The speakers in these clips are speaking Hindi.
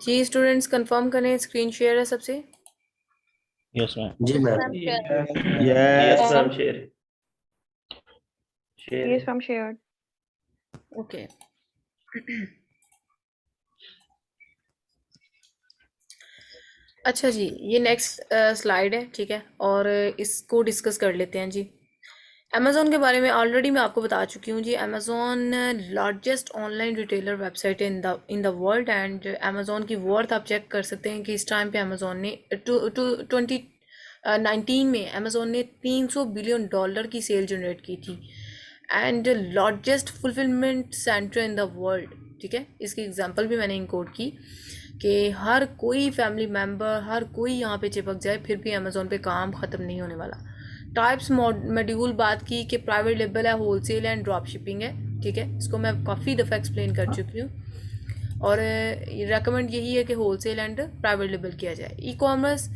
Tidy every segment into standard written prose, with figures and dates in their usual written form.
जी स्टूडेंट्स कंफर्म करें, स्क्रीन शेयर है सबसे। Yes ma'am. जी ma'am. Yes ma'am, share Yes, from shared. Okay. अच्छा जी, ये नेक्स्ट स्लाइड है, ठीक है, और इसको डिस्कस कर लेते हैं जी। अमेज़ोन के बारे में ऑलरेडी मैं आपको बता चुकी हूँ जी। Amazon largest online retailer website है in the world, and Amazon की वर्थ आप चेक कर सकते हैं कि इस टाइम पे अमेज़ोन ने 2019 में अमेज़ोन ने $300 बिलियन की सेल जनरेट की थी, and largest fulfilment centre in the world, ठीक है। इसकी एग्जांपल भी मैंने इंकोड की कि हर कोई फैमिली मेम्बर, हर कोई यहाँ पे चिपक जाए, फिर भी अमेज़ोन पे काम ख़त्म नहीं होने वाला। टाइप्स मॉड्यूल बात की कि प्राइवेट लेबल है, होलसेल एंड ड्रॉप शिपिंग है, ठीक है। इसको मैं काफ़ी दफ़ा एक्सप्लेन कर चुकी हूँ, और रेकमेंड यही है कि होलसेल एंड प्राइवेट लेबल किया जाए। E commerce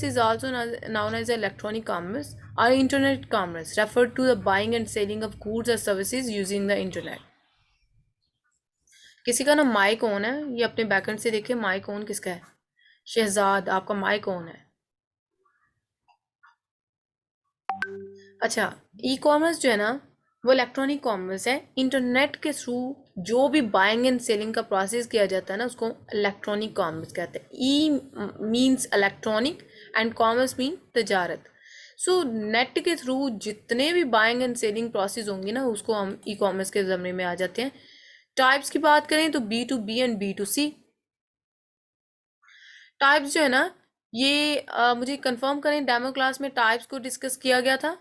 is also known as electronic commerce or internet commerce, referred to the buying and selling of goods or services using the internet। किसी का ना माइक ऑन है, ये अपने बैकएंड से देखिए माइक ऑन किसका है। शहजाद, आपका माइक ऑन है। अच्छा, ई कॉमर्स जो है ना वो इलेक्ट्रॉनिक कॉमर्स है। इंटरनेट के थ्रू जो भी बाइंग एंड सेलिंग का प्रोसेस किया जाता है ना, उसको इलेक्ट्रॉनिक कॉमर्स कहते हैं। E means electronic and commerce mean तजारत। सो नेट के थ्रू जितने भी बाइंग एंड सेलिंग प्रोसेस होंगे ना, उसको हम ई कॉमर्स के ज़मरे में आ जाते हैं। टाइप्स की बात करें तो B2B एंड B2C टाइप्स जो है ना, ये मुझे कंफर्म करें, डेमो क्लास में टाइप्स को डिस्कस किया गया था।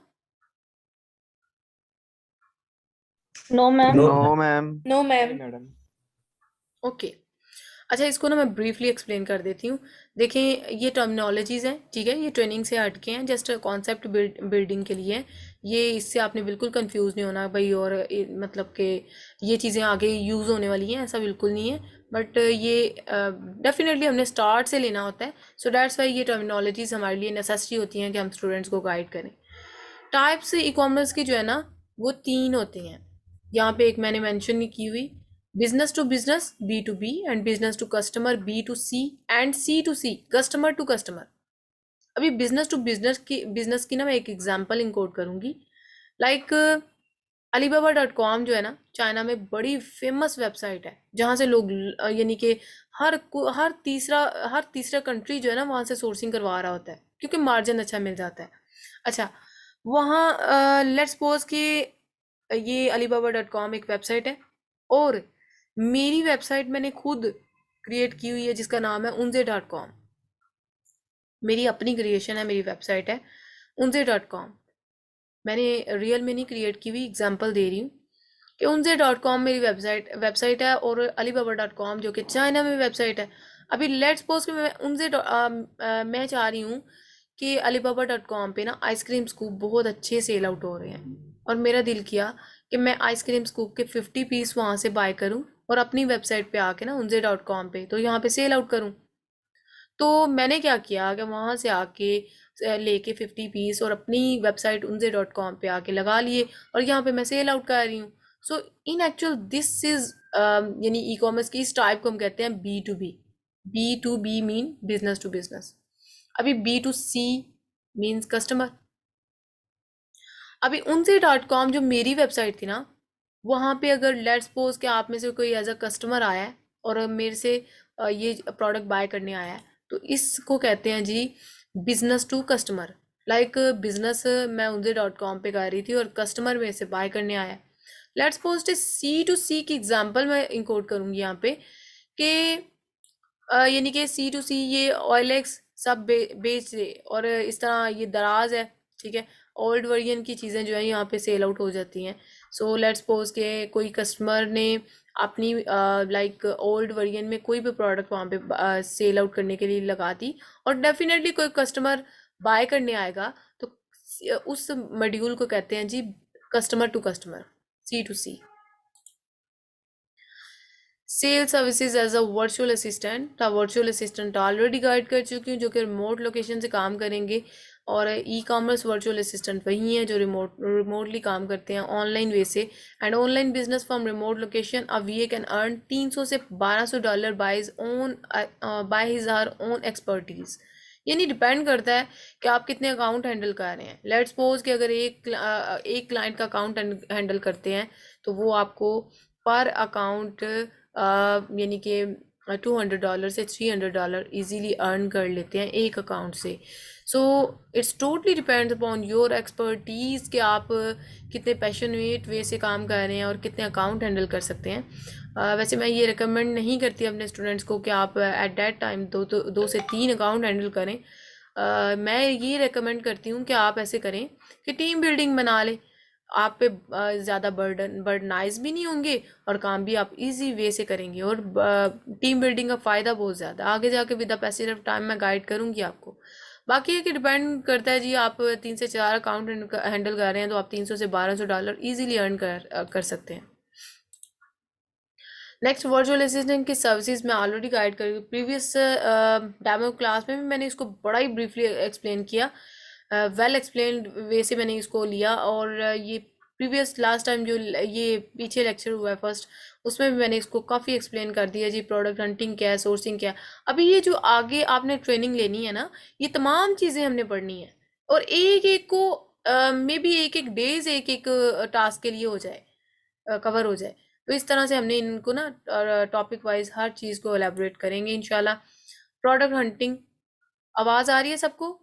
No, ma'am. No ma'am. No ma'am. Okay. अच्छा, इसको ना मैं ब्रीफली एक्सप्लेन कर देती हूँ। देखें, ये टर्मिनोलॉजीज़ हैं, ठीक है, ये ट्रेनिंग से हटके हैं, जस्ट कॉन्सेप्ट बिल्डिंग के लिए है। ये इससे आपने बिल्कुल कंफ्यूज नहीं होना भाई, और मतलब कि ये चीज़ें आगे यूज़ होने वाली हैं, ऐसा बिल्कुल नहीं है। बट ये डेफिनेटली हमने स्टार्ट से लेना होता है। सो डैट्स वाई ये टर्मिनोलॉजीज़ हमारे लिए नेसेसरी होती हैं कि हम स्टूडेंट्स को गाइड करें। टाइप्स ई कॉमर्स की जो है ना, वो 3 होती हैं। यहाँ पे एक मैंने मेंशन नहीं की हुई, business to business B2B and business to customer B2C and C2C, customer to customer. अभी बिजनेस की ना मैं एक एग्जांपल इंकोड करूंगी। लाइक alibaba.com जो है ना, चाइना में बड़ी फेमस वेबसाइट है, जहाँ से लोग यानी कि हर तीसरा कंट्री जो है ना, वहाँ से सोर्सिंग करवा रहा होता है, क्योंकि मार्जिन अच्छा मिल जाता है। अच्छा, वहाँ लेट्स सपोज कि ये alibaba.com एक वेबसाइट है, और मेरी वेबसाइट मैंने खुद क्रिएट की हुई है, जिसका नाम है unze.com। मेरी अपनी क्रिएशन है, मेरी वेबसाइट है unze.com। मैंने रियल में नहीं क्रिएट की हुई, एग्जांपल दे रही हूँ कि unze.com मेरी वेबसाइट है, और alibaba.com जो कि चाइना में वेबसाइट है। अभी लेट्स सपोज कि मैं चाह रही हूँ कि alibaba.com पे ना आइसक्रीम स्कूप बहुत अच्छे सेल आउट हो रहे हैं, और मेरा दिल किया कि मैं आइसक्रीम स्कूप के 50 पीस वहाँ से बाय करूँ, और अपनी वेबसाइट पे आके ना unze.com पे तो यहाँ पे सेल आउट करूँ। तो मैंने क्या किया कि वहाँ से आके लेके 50 पीस और अपनी वेबसाइट unze.com पे आके लगा लिए, और यहाँ पे मैं सेल आउट कर रही हूँ। सो इन एक्चुअल दिस इज यानी ई कॉमर्स की इस टाइप को हम कहते हैं B2B mean business to business. अभी B2C मीन्स कस्टमर। अभी unze.com जो मेरी वेबसाइट थी ना, वहाँ पे अगर लेट्स सपोज कि आप में से कोई एज अ कस्टमर आया है और मेरे से ये प्रोडक्ट बाय करने आया है, तो इसको कहते हैं जी business to customer. Like business मैं unze.com पे कर रही थी, और कस्टमर मेरे से बाय करने आया। लेट्स सपोज C2C की एग्जांपल मैं इंकोड करूँगी यहाँ पे कि यानी कि C2C ये OLX सब बेच रहे, और इस तरह ये दराज है, ठीक है। ओल्ड वर्जन की चीज़ें जो है यहाँ पे सेल आउट हो जाती हैं। सो लेट्स सपोज के कोई कस्टमर ने अपनी लाइक ओल्ड वर्जन में कोई भी प्रोडक्ट वहाँ पे सेल आउट करने के लिए लगा दी, और डेफिनेटली कोई कस्टमर बाय करने आएगा, तो उस मॉड्यूल को कहते हैं जी customer to customer, C2C। Sell services as a virtual assistant, virtual assistant already guide कर चुकी हूँ, जो कि रिमोट लोकेशन से काम करेंगे। और ई कॉमर्स वर्चुअल असिस्टेंट वही है जो रिमोटली काम करते हैं ऑनलाइन वे से। And online business from remote location a we can earn 300 से $1200 by his or own expertise. यानी डिपेंड करता है कि आप कितने अकाउंट हैंडल कर रहे हैं। लेट्स सपोज कि अगर एक क्लाइंट का अकाउंट हैंडल करते हैं तो वो आपको पर अकाउंट यानी कि $200 से $300 इजीली अर्न कर लेते हैं एक अकाउंट से। So it's totally depends upon your expertise कि आप कितने पैशनेट वे से काम कर रहे हैं और कितने अकाउंट हैंडल कर सकते हैं। वैसे मैं ये रिकमेंड नहीं करती अपने स्टूडेंट्स को कि आप एट दैट टाइम दो से तीन अकाउंट हैंडल करें। मैं ये रिकमेंड करती हूँ कि आप ऐसे करें कि टीम बिल्डिंग बना लें। आप पे ज़्यादा बर्डनाइज भी नहीं होंगे और काम भी आप इजी वे से करेंगे। और टीम बिल्डिंग का फ़ायदा बहुत ज़्यादा आगे जाके with the passage of time मैं गाइड करूँगी आपको। बाकी है कि डिपेंड करता है जी, आप 3 से 4 अकाउंट हैंडल कर रहे हैं तो आप 300 से $1200 इजीली अर्न कर सकते हैं। नेक्स्ट वर्चुअल असिस्टेंट की सर्विसेज मैं ऑलरेडी गाइड कर प्रीवियस डेमो क्लास में भी मैंने इसको बड़ा ही ब्रीफली एक्सप्लेन किया। वेल एक्सप्लेन्ड वे से मैंने इसको लिया। और ये प्रीवियस लास्ट टाइम जो ये पीछे लेक्चर हुआ है फर्स्ट, उसमें भी मैंने इसको काफ़ी एक्सप्लेन कर दिया जी। प्रोडक्ट हंटिंग क्या है, सोर्सिंग क्या है। अभी ये जो आगे आपने ट्रेनिंग लेनी है ना, ये तमाम चीज़ें हमने पढ़नी है और एक एक को मे बी एक एक डेज एक एक टास्क के लिए हो जाए, कवर हो जाए। तो इस तरह से हमने इनको ना टॉपिक वाइज हर चीज़ को एलेबोरेट करेंगे इंशाल्लाह। प्रोडक्ट हंटिंग, आवाज़ आ रही है सबको?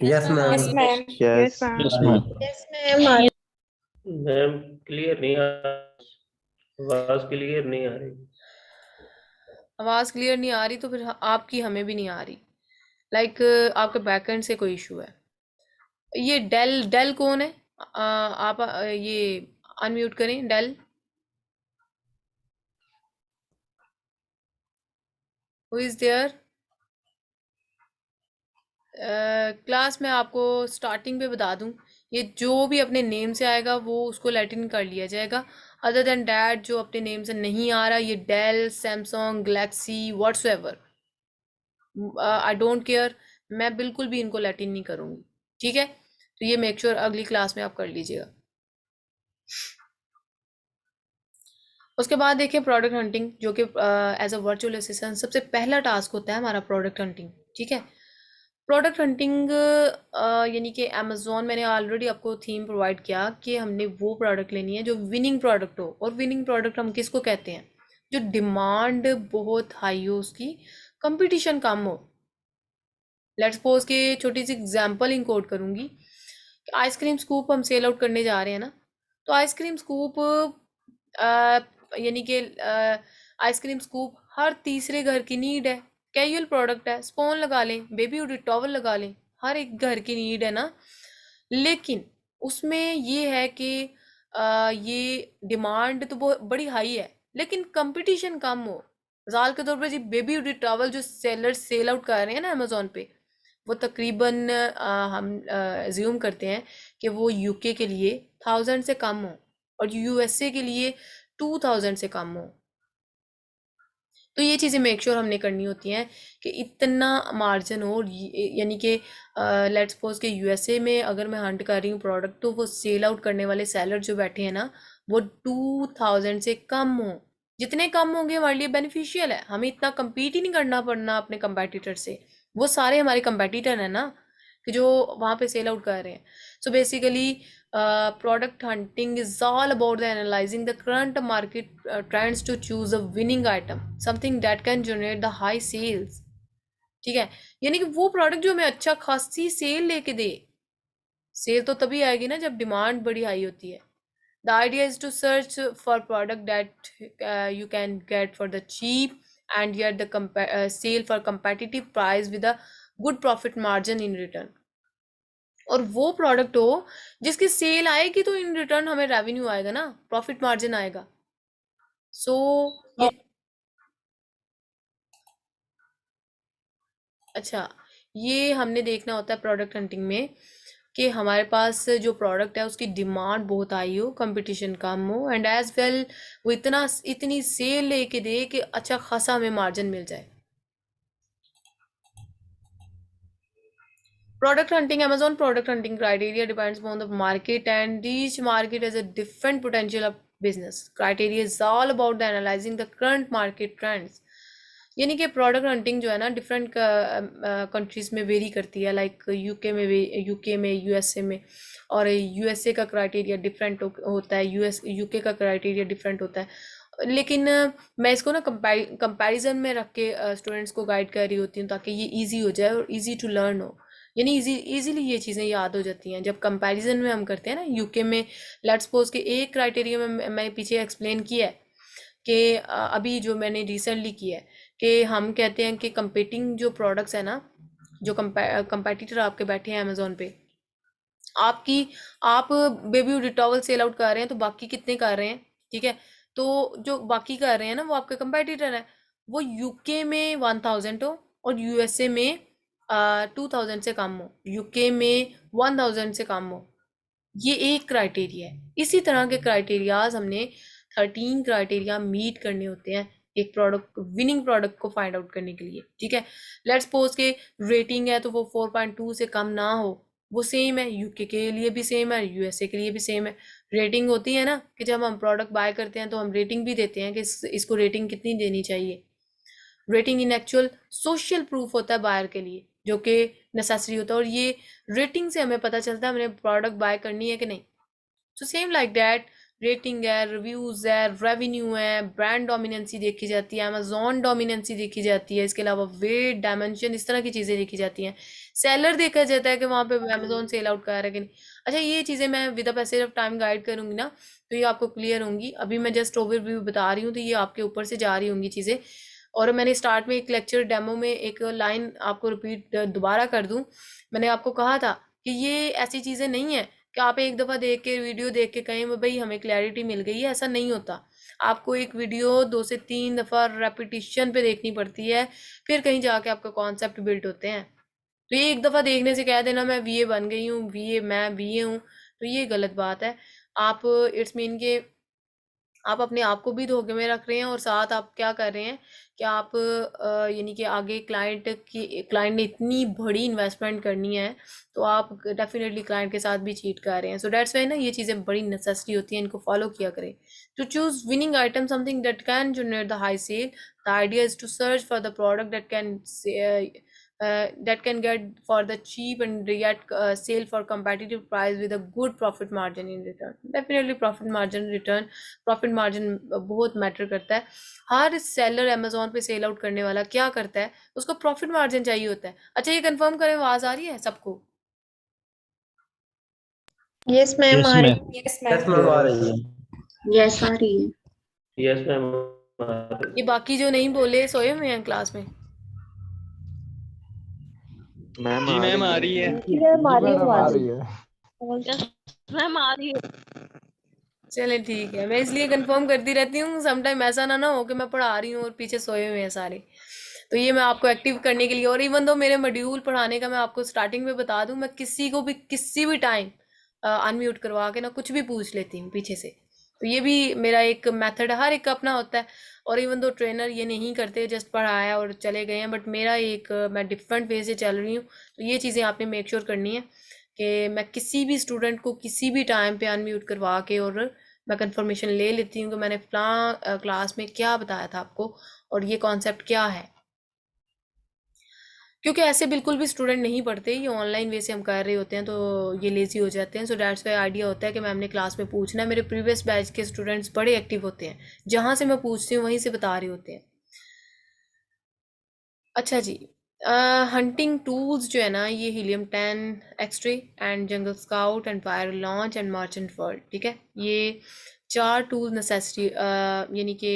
Yes, ma'am. Yes, ma'am. Yes, Yes. ma'am. Yes, ma'am. Yes, ma'am. Ma'am clear नहीं आ आवाज क्लियर नहीं आ रही। आवाज़ क्लियर नहीं आ रही तो फिर आपकी हमें भी नहीं आ रही। लाइक आपके बैकएंड से कोई इशू है। ये डेल डेल कौन है? आप ये अनम्यूट करें Dell. Who is there? Class में आपको स्टार्टिंग पे बता दूं, ये जो भी अपने नेम से आएगा वो उसको लैटिन कर लिया जाएगा। अदर देन डैट जो अपने नेम से नहीं आ रहा, ये Dell, Samsung, Galaxy, whatsoever, I don't care, मैं बिल्कुल भी इनको लैटिन नहीं करूँगी। ठीक है, तो ये मेक श्योर अगली क्लास में आप कर लीजिएगा। उसके बाद देखिए प्रोडक्ट हंटिंग, जो कि एज अ वर्चुअल असिस्टेंट सबसे पहला टास्क होता है हमारा प्रोडक्ट हंटिंग। ठीक है, प्रोडक्ट हंटिंग यानी कि अमेज़ॉन, मैंने ऑलरेडी आपको थीम प्रोवाइड किया कि हमने वो प्रोडक्ट लेनी है जो विनिंग प्रोडक्ट हो। और विनिंग प्रोडक्ट हम किसको कहते हैं? जो डिमांड बहुत हाई हो, उसकी कंपटीशन कम हो। लेट्स सपोज के छोटी सी एग्जांपल इंकोड करूंगी कि आइसक्रीम स्कूप हम सेल आउट करने जा रहे हैं ना, तो आइसक्रीम स्कूप यानी कि आइसक्रीम स्कूप हर तीसरे घर की नीड है। कैजुअल प्रोडक्ट है, स्पोन लगा लें, बेबी हुड टॉवल लगा लें, हर एक घर की नीड है ना। लेकिन उसमें ये है कि ये डिमांड तो बहुत बड़ी हाई है लेकिन कंपटीशन कम हो। मिसाल के तौर पर जी बेबी हुड टॉवल जो सेलर सेल आउट कर रहे हैं ना अमेजोन पे, वो तकरीबन हम एज्यूम करते हैं कि वो यूके के लिए 1000 से कम हो और यूएसए के लिए 2000 से कम हो। तो ये चीज़ें मेक श्योर हमने करनी होती हैं कि इतना मार्जिन हो। यानी कि लेट्स सपोज कि यूएसए में अगर मैं हंट कर रही हूँ प्रोडक्ट, तो वो सेल आउट करने वाले सेलर जो बैठे हैं ना, वो 2000 से कम हो। जितने कम होंगे हमारे लिए बेनिफिशियल है, हमें इतना compete ही नहीं करना पड़ना अपने कंपेटिटर से। वो सारे हमारे कंपेटिटर हैं ना कि जो वहाँ पे सेल आउट कर रहे हैं। So basically product hunting is all about the analyzing the current market trends to choose a winning item, something that can generate the high sales। ठीक है, यानी कि वो प्रोडक्ट जो हमें अच्छा खासी सेल लेके दे। सेल तो तभी आएगी ना जब डिमांड बड़ी हाई होती है। The idea is to search for product that you can get for the cheap and yet the sale for competitive price with a good profit margin in return। और वो प्रोडक्ट हो जिसकी सेल आएगी तो इन रिटर्न हमें रेवेन्यू आएगा ना, प्रॉफिट मार्जिन आएगा। सो ये अच्छा, ये हमने देखना होता है प्रोडक्ट हंटिंग में कि हमारे पास जो प्रोडक्ट है उसकी डिमांड बहुत हाई हो, कंपटीशन कम हो, एंड एज वेल वो इतनी सेल लेके दे कि अच्छा खासा हमें मार्जिन मिल जाए। Product hunting, Amazon product hunting criteria depends upon the market, and each market has a different potential of business. Criteria is all about the analyzing the current market trends. यानी कि प्रोडक्ट हंटिंग जो है ना डिफरेंट कंट्रीज में वेरी करती है, लाइक यूके में, यूएसए में, और यूएसए का क्राइटेरिया डिफरेंट होता है, यूके का क्राइटेरिया डिफरेंट होता है। लेकिन मैं इसको ना कंपैरिजन में रख के स्टूडेंट्स को गाइड कर रही होती हूँ ताकि ये इजी हो जाए और इजी टू लर्न हो, यानी इजीली ये चीज़ें याद हो जाती हैं जब कंपैरिजन में हम करते हैं ना। यूके में लेट्स सपोज के एक क्राइटेरिया में मैं पीछे एक्सप्लेन किया है कि अभी जो मैंने रिसेंटली किया है कि हम कहते हैं कि कंपीटिंग जो प्रोडक्ट्स है ना, जो कंपेटिटर आपके बैठे हैं अमेजोन पे, आप बेबी डिटॉवल सेल आउट कर रहे हैं तो बाकी कितने कर रहे हैं, ठीक है? तो जो बाकी कर रहे हैं ना वो आपके कंपेटिटर है, वो यूके में 1000 हो और यूएसए में 2000 से कम हो, यूके में 1000 से कम हो। ये एक क्राइटेरिया है। इसी तरह के क्राइटेरियाज हमने 13 क्राइटेरिया मीट करने होते हैं एक प्रोडक्ट, विनिंग प्रोडक्ट को फाइंड आउट करने के लिए, ठीक है? लेट्स सपोज के रेटिंग है तो वो 4.2 से कम ना हो, वो सेम है, यूके के लिए भी सेम है, यूएसए के लिए भी सेम है। रेटिंग होती है ना कि जब हम प्रोडक्ट बाय करते हैं तो हम रेटिंग भी देते हैं कि इसको रेटिंग कितनी देनी चाहिए। रेटिंग इन एक्चुअल सोशल प्रूफ होता है बायर के लिए, जो कि नेसेसरी होता है, और ये रेटिंग से हमें पता चलता है हमने प्रोडक्ट बाय करनी है कि नहीं। तो सेम लाइक दैट, रेटिंग है, रिव्यूज है, रेवेन्यू है, ब्रांड डोमिनेंसी देखी जाती है, अमेजोन डोमिनेंसी देखी जाती है, इसके अलावा वेट, डायमेंशन, इस तरह की चीज़ें देखी जाती हैं। सेलर देखा जाता है कि वहाँ पे अमेजोन सेल आउट कर रहा है कि नहीं। अच्छा, ये चीज़ें मैं with the passage of time guide करूंगी ना तो ये आपको क्लियर होंगी। अभी मैं जस्ट ओवरव्यू बता रही हूँ तो ये आपके ऊपर से जा रही होंगी चीज़ें। और मैंने स्टार्ट में एक लेक्चर डेमो में एक लाइन आपको रिपीट दोबारा कर दूं, मैंने आपको कहा था कि ये ऐसी चीज़ें नहीं है कि आप एक दफ़ा देख के वीडियो देख के कहें भाई हमें क्लैरिटी मिल गई है, ऐसा नहीं होता। आपको एक वीडियो 2 से 3 दफ़ा रेपिटिशन पे देखनी पड़ती है, फिर कहीं जाके आपका कॉन्सेप्ट बिल्ड होते हैं। तो ये एक दफ़ा देखने से कह देना मैं वीए बन गई हूँ, मैं बीए हूँ, तो ये गलत बात है। आप इट्स मीन के आप अपने आप को भी धोखे में रख रहे हैं और साथ आप क्या कर रहे हैं कि आप यानी कि आगे क्लाइंट ने इतनी बड़ी इन्वेस्टमेंट करनी है तो आप डेफिनेटली क्लाइंट के साथ भी चीट कर रहे हैं। सो डेट्स वाई ना ये चीज़ें बड़ी नेसेसरी होती हैं, इनको फॉलो किया करें। To choose winning item something that can generate the high sale, the idea is to search for the product that can get for the cheap and get sale for competitive price with a good profit margin in return. Definitely profit margin बहुत मैटर करता है। हर सेलर अमेजोन पे सेल आउट करने वाला क्या करता है, उसको प्रॉफिट मार्जिन चाहिए होता है। अच्छा, ये कंफर्म करें, आवाज आ रही है सबको? Yes, ma'am. यस आ रही मैम। है। Yes, ma'am, आ रही है. Yes, आ रही है। Yes ma'am. ये बाकी जो नहीं बोले सोए हुए हैं क्लास में? मैम जी आ मैम आ रही रही है। है। जी मैडम आ रही है. मैम आ रही है। चले ठीक है, मैं इसलिए कंफर्म करती रहती हूँ, समटाइम ऐसा ना हो कि मैं पढ़ा रही हूँ और पीछे सोए हुए हैं सारे। तो ये मैं आपको एक्टिव करने के लिए, और इवन दो मेरे मॉड्यूल पढ़ाने का मैं आपको स्टार्टिंग में बता दूं, मैं किसी भी टाइम अनम्यूट करवा के ना कुछ भी पूछ लेती हूँ पीछे से। तो ये भी मेरा एक मेथड है, हर एक का अपना होता है। और इवन दो ट्रेनर ये नहीं करते, जस्ट पढ़ाया और चले गए हैं, बट मेरा एक मैं डिफरेंट वे से चल रही हूँ। तो ये चीज़ें आपने मेक श्योर करनी है कि मैं किसी भी स्टूडेंट को किसी भी टाइम पे अनम्यूट करवा के और मैं कंफर्मेशन ले लेती हूँ कि मैंने फलां क्लास में क्या बताया था आपको और ये कॉन्सेप्ट क्या है। क्योंकि ऐसे बिल्कुल भी स्टूडेंट नहीं पढ़ते, ये ऑनलाइन वे से हम कर रहे होते हैं तो ये लेजी हो जाते हैं। सो डैट्स वाई आइडिया होता है कि मैम ने क्लास में पूछना है। मेरे प्रीवियस बैच के स्टूडेंट्स बड़े एक्टिव होते हैं, जहाँ से मैं पूछती हूँ वहीं से बता रहे होते हैं। अच्छा जी, हंटिंग टूल्स जो है ना, ये Helium 10 Xray and Jungle Scout and Fire Launch and Merchant World, ठीक है? ये 4 टूल नेसेसरी यानी कि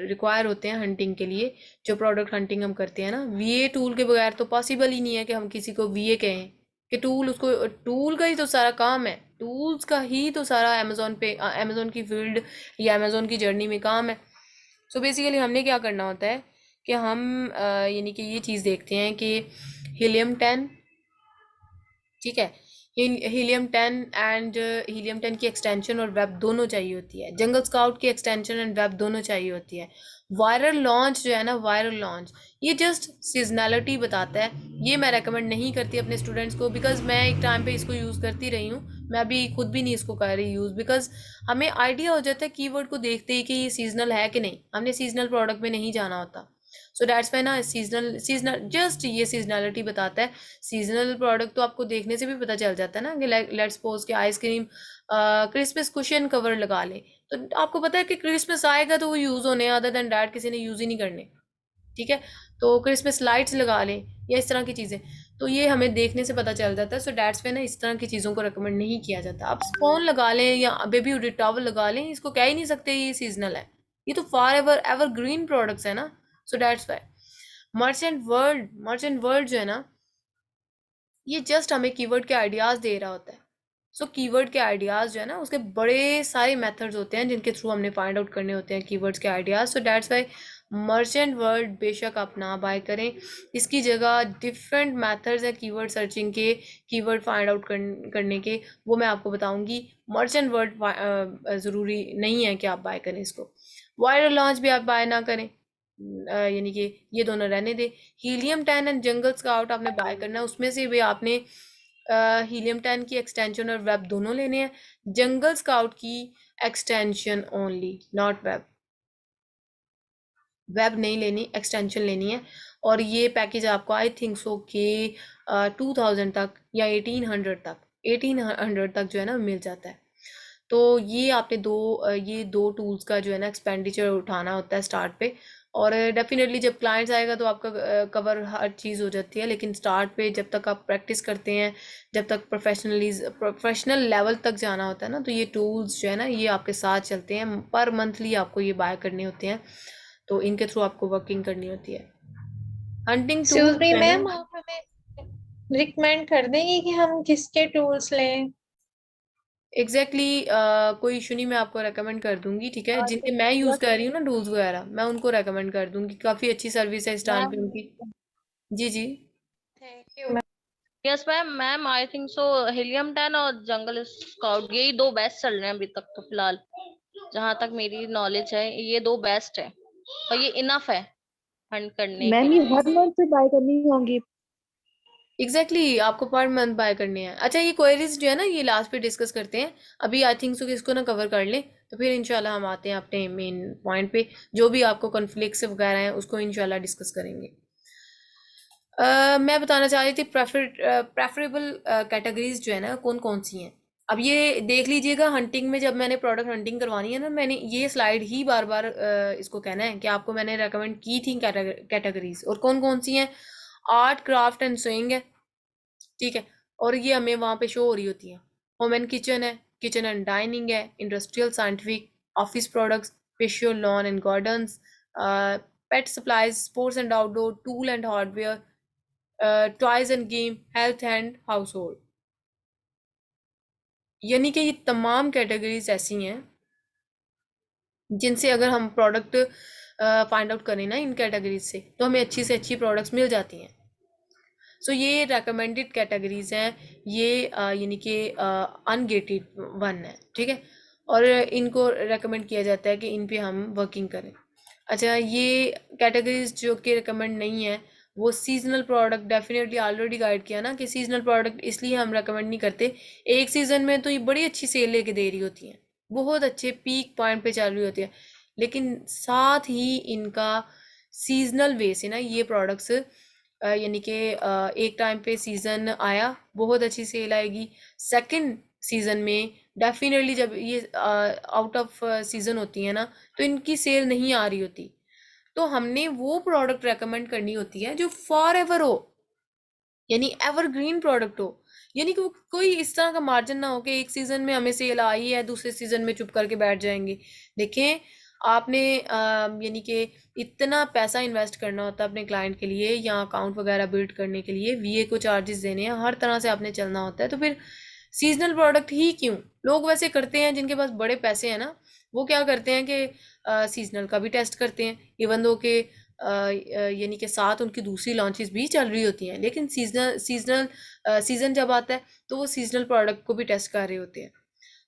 रिक्वायर होते हैं हंटिंग के लिए। जो प्रोडक्ट हंटिंग हम करते हैं ना, वीए टूल के बगैर तो पॉसिबल ही नहीं है कि हम किसी को वीए कहें कि टूल का ही तो सारा काम है, टूल्स का ही तो सारा अमेजोन की फील्ड या अमेजोन की जर्नी में काम है। सो बेसिकली हमने क्या करना होता है कि हम यानी कि ये चीज़ देखते हैं कि हीलियम 10, ठीक है? हीलियम 10 एंड हीलियम 10 की एक्सटेंशन और वेब दोनों चाहिए होती है। जंगल स्काउट की एक्सटेंशन एंड वेब दोनों चाहिए होती है। वायरल लॉन्च जो है ना, वायरल लॉन्च ये जस्ट सीजनैलिटी बताता है। ये मैं रेकमेंड नहीं करती अपने स्टूडेंट्स को, बिकॉज मैं एक टाइम पे इसको यूज़ करती रही हूँ। मैं अभी खुद भी नहीं इसको कर रही यूज़, बिकॉज हमें आइडिया हो जाता है कीवर्ड को देखते ही कि ये सीजनल है कि नहीं। हमने सीजनल प्रोडक्ट में नहीं जाना होता। सो दैट्स वाई ना सीजनल सीजनल जस्ट ये सीजनलिटी बताता है। सीजनल प्रोडक्ट तो आपको देखने से भी पता चल जाता है ना कि लेट्स सपोज कि आइसक्रीम क्रिसमस कुशन कवर लगा ले, तो आपको पता है कि क्रिसमस आएगा तो वो यूज़ होने, अदर देन डैट किसी ने यूज़ ही नहीं करने। ठीक है, तो क्रिसमस लाइट्स लगा लें या इस तरह की चीज़ें, तो ये हमें देखने से पता चल जाता है। सो डैट्स पे ना इस तरह की चीज़ों को रिकमेंड नहीं किया जाता। आप स्पोन लगा लें या बेबी हुडी टॉवल लगा लें, इसको कह ही नहीं सकते ये सीजनल है। ये तो for ever ever green products है ना। सो डैट्स वाई मर्चेंट वर्ल्ड जो है ना, ये जस्ट हमें कीवर्ड के आइडियाज़ दे रहा होता है। सो कीवर्ड के आइडियाज़ जो है ना, उसके बड़े सारे मेथड्स होते हैं जिनके थ्रू हमने फाइंड आउट करने होते हैं कीवर्ड्स के ideas. So that's why merchant world बेशक आप ना बाय करें, इसकी जगह डिफरेंट मेथड्स हैं कीवर्ड सर्चिंग के, कीवर्ड फाइंड आउट करने के, वो मैं आपको बताऊंगी। मर्चेंट वर्ल्ड ज़रूरी नहीं है कि आप बाय करें इसको। वायरल लॉन्च भी आप बाय ना करें, यानी कि ये दोनों रहने दे। हीलियम 10 एंड जंगल स्काउट आपने बाय करना है, उसमें से भी आपने हीलियम 10 की एक्सटेंशन और वेब दोनों लेने हैं। जंगल स्काउट की extension only, not web. Web नहीं लेनी, एक्सटेंशन लेनी है। और ये पैकेज आपको आई थिंक सो कि 2000 तक या 1800 तक जो है ना मिल जाता है। तो ये आपने ये दो टूल्स का जो है ना एक्सपेंडिचर उठाना होता है स्टार्ट पे। और डेफिनेटली जब क्लाइंट्स आएगा तो आपका कवर हर चीज़ हो जाती है, लेकिन स्टार्ट पे जब तक आप प्रैक्टिस करते हैं, जब तक प्रोफेशनल लेवल तक जाना होता है ना, तो ये टूल्स जो है ना ये आपके साथ चलते हैं। पर मंथली आपको ये बाय करने होते हैं, तो इनके थ्रू आपको वर्किंग करनी होती है। हंटिंग एक्सक्यूज टूल मी जो है मैम, ना, आप हमें रिकमेंड कर देंगे कि हम किसके टूल्स लें? एग्जैक्टली कोई इशू नहीं, मैं आपको रेकमेंड कर दूंगी। ठीक है, जिनके मैं यूज़ कर रही हूँ ना टूल्स वगैरह, मैं उनको रेकमेंड कर दूंगी। काफ़ी अच्छी सर्विस है इस टाइम पे मैम उनकी। जी जी। Thank you ma'am. Yes ma'am, I think so helium 10 और जंगल स्काउट यही दो बेस्ट चल रहे हैं अभी तक तो फिलहाल, जहां तक मेरी नॉलेज है ये दो बेस्ट है और ये इनफ है फंड करने के मैम ये लिए। हर मंथ से बाय करनी होंगी? आपको पर मंथ बाय करनी है। अच्छा, ये क्वेरीज जो है ना ये लास्ट पे डिस्कस करते हैं। अभी आई थिंक सो कि इसको ना कवर कर लें, तो फिर इंशाल्लाह हम आते हैं अपने मेन पॉइंट पे। जो भी आपको कॉन्फ्लिक्ट्स वगैरह हैं उसको इंशाल्लाह डिस्कस करेंगे। मैं बताना चाह रही थी प्रेफरेबल कैटेगरीज जो है ना कौन कौन सी हैं। अब ये देख लीजिएगा, हंटिंग में जब मैंने प्रोडक्ट हंटिंग करवानी है ना, मैंने ये स्लाइड ही बार बार इसको कहना है कि आपको मैंने रेकमेंड की थी कैटेगरीज, और कौन कौन सी हैं। आर्ट क्राफ्ट एंड स्विंग है, ठीक है, और ये हमें वहाँ पे शो हो रही होती है। होम एंड किचन है, किचन एंड डाइनिंग है, industrial scientific, office products, facial lawn and gardens, pet supplies, sports and outdoor, tool and hardware, toys end game, health and house hold. यानी कि ये तमाम कैटेगरीज ऐसी हैं जिनसे अगर हम प्रोडक्ट फाइंड आउट करें ना इन कैटेगरीज से, तो हमें अच्छी से अच्छी प्रोडक्ट्स मिल जाती हैं। सो ये रेकमेंडेड कैटेगरीज हैं, ये यानी कि अनगेटेड वन है, ठीक है, और इनको रेकमेंड किया जाता है कि इन पे हम वर्किंग करें। अच्छा, ये कैटेगरीज जो कि रिकमेंड नहीं है, वो seasonal product, definitely already guide किया ना कि सीजनल प्रोडक्ट इसलिए हम रेकमेंड नहीं करते। एक सीज़न में तो ये बड़ी अच्छी सेल लेके दे रही होती हैं, बहुत अच्छे पीक पॉइंट पे चल रही होती है, लेकिन साथ ही इनका सीजनल वे से ना ये प्रोडक्ट्स यानी कि एक टाइम पे सीज़न आया, बहुत अच्छी सेल आएगी। सेकंड सीज़न में डेफिनेटली जब ये आउट ऑफ सीज़न होती है ना, तो इनकी सेल नहीं आ रही होती। तो हमने वो प्रोडक्ट रेकमेंड करनी होती है जो फॉर एवर हो, यानी एवरग्रीन प्रोडक्ट हो। यानी कि कोई इस तरह का मार्जिन ना हो कि एक सीज़न में हमें सेल आई है, दूसरे सीज़न में चुप करके बैठ जाएंगे। देखें, आपने यानी कि इतना पैसा इन्वेस्ट करना होता है अपने क्लाइंट के लिए, या अकाउंट वगैरह बिल्ड करने के लिए, वीए को चार्जेस देने हैं, हर तरह से आपने चलना होता है। तो फिर सीजनल प्रोडक्ट ही क्यों? लोग वैसे करते हैं जिनके पास बड़े पैसे हैं ना, वो क्या करते हैं कि सीजनल का भी टेस्ट करते हैं, इवन दो कि यानी कि साथ उनकी दूसरी लॉन्चेस भी चल रही होती हैं, लेकिन सीजन जब आता है तो वो सीजनल प्रोडक्ट को भी टेस्ट कर रहे होते हैं।